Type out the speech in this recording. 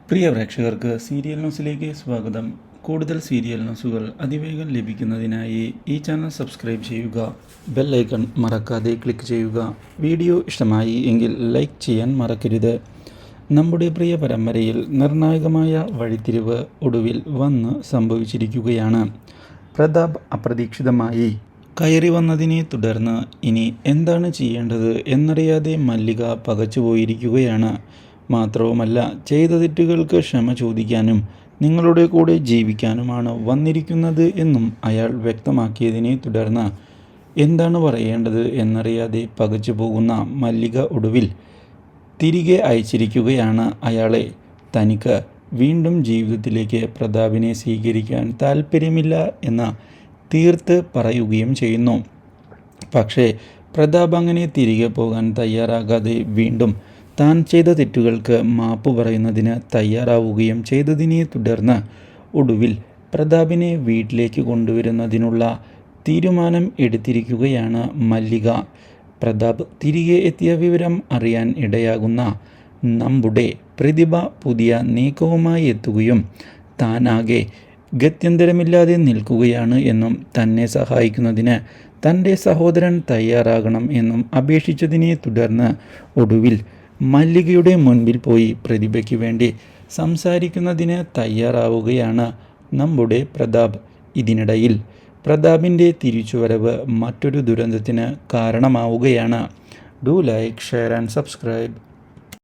പ്രിയ പ്രേക്ഷകർക്ക് സീരിയൽ ന്യൂസിലേക്ക് സ്വാഗതം. കൂടുതൽ സീരിയൽ ന്യൂസുകൾ അതിവേഗം ലഭിക്കുന്നതിനായി ഈ ചാനൽ സബ്സ്ക്രൈബ് ചെയ്യുക. ബെൽ ഐക്കൺ മറക്കാതെ ക്ലിക്ക് ചെയ്യുക. വീഡിയോ ഇഷ്ടമായി എങ്കിൽ ലൈക്ക് ചെയ്യാൻ മറക്കരുത്. നമ്മുടെ പ്രിയ പരമ്പരയിൽ നിർണായകമായ വഴിത്തിരിവ് ഒടുവിൽ വന്ന് സംഭവിച്ചിരിക്കുകയാണ്. പ്രതാപ് അപ്രതീക്ഷിതമായി കയറി വന്നതിനെ തുടർന്ന് ഇനി എന്താണ് ചെയ്യേണ്ടത് എന്നറിയാതെ മല്ലിക പകച്ചുപോയിരിക്കുകയാണ്. മാത്രവുമല്ല, ചെയ്ത തെറ്റുകൾക്ക് ക്ഷമ ചോദിക്കാനും നിങ്ങളുടെ കൂടെ ജീവിക്കാനുമാണ് വന്നിരിക്കുന്നത് എന്നും അയാൾ വ്യക്തമാക്കിയതിനെ തുടർന്ന് എന്താണ് പറയേണ്ടത് എന്നറിയാതെ പകച്ചു പോകുന്ന മല്ലിക ഒടുവിൽ തിരികെ അയച്ചിരിക്കുകയാണ് അയാളെ. തനിക്ക് വീണ്ടും ജീവിതത്തിലേക്ക് പ്രതാപിനെ സ്വീകരിക്കാൻ താല്പര്യമില്ല എന്ന് തീർത്ത് പറയുകയും ചെയ്യുന്നു. പക്ഷേ പ്രതാപ് അങ്ങനെ തിരികെ പോകാൻ തയ്യാറാകാതെ വീണ്ടും താൻ ചെയ്ത തെറ്റുകൾക്ക് മാപ്പ് പറയുന്നതിന് തയ്യാറാവുകയും ചെയ്തതിനെ തുടർന്ന് ഒടുവിൽ പ്രതാപിനെ വീട്ടിലേക്ക് കൊണ്ടുവരുന്നതിനുള്ള തീരുമാനം എടുത്തിരിക്കുകയാണ് മല്ലിക. പ്രതാപ് തിരികെ എത്തിയ വിവരം അറിയാൻ ഇടയാകുന്ന നമ്മുടെ പ്രതിഭ പുതിയ നീക്കവുമായി എത്തുകയും താനാകെ ഗത്യന്തരമില്ലാതെ നിൽക്കുകയാണ് എന്നും തന്നെ സഹായിക്കുന്നതിന് തൻ്റെ സഹോദരൻ തയ്യാറാകണം എന്നും അപേക്ഷിച്ചതിനെ തുടർന്ന് ഒടുവിൽ മല്ലികയുടെ മുൻപിൽ പോയി പ്രതിഭയ്ക്ക് വേണ്ടി സംസാരിക്കുന്നതിന് തയ്യാറാവുകയാണ് നമ്മുടെ പ്രതാപ്. ഇതിനിടയിൽ പ്രതാപിൻ്റെ തിരിച്ചുവരവ് മറ്റൊരു ദുരന്തത്തിന് കാരണമാവുകയാണ്. Do like, share and subscribe.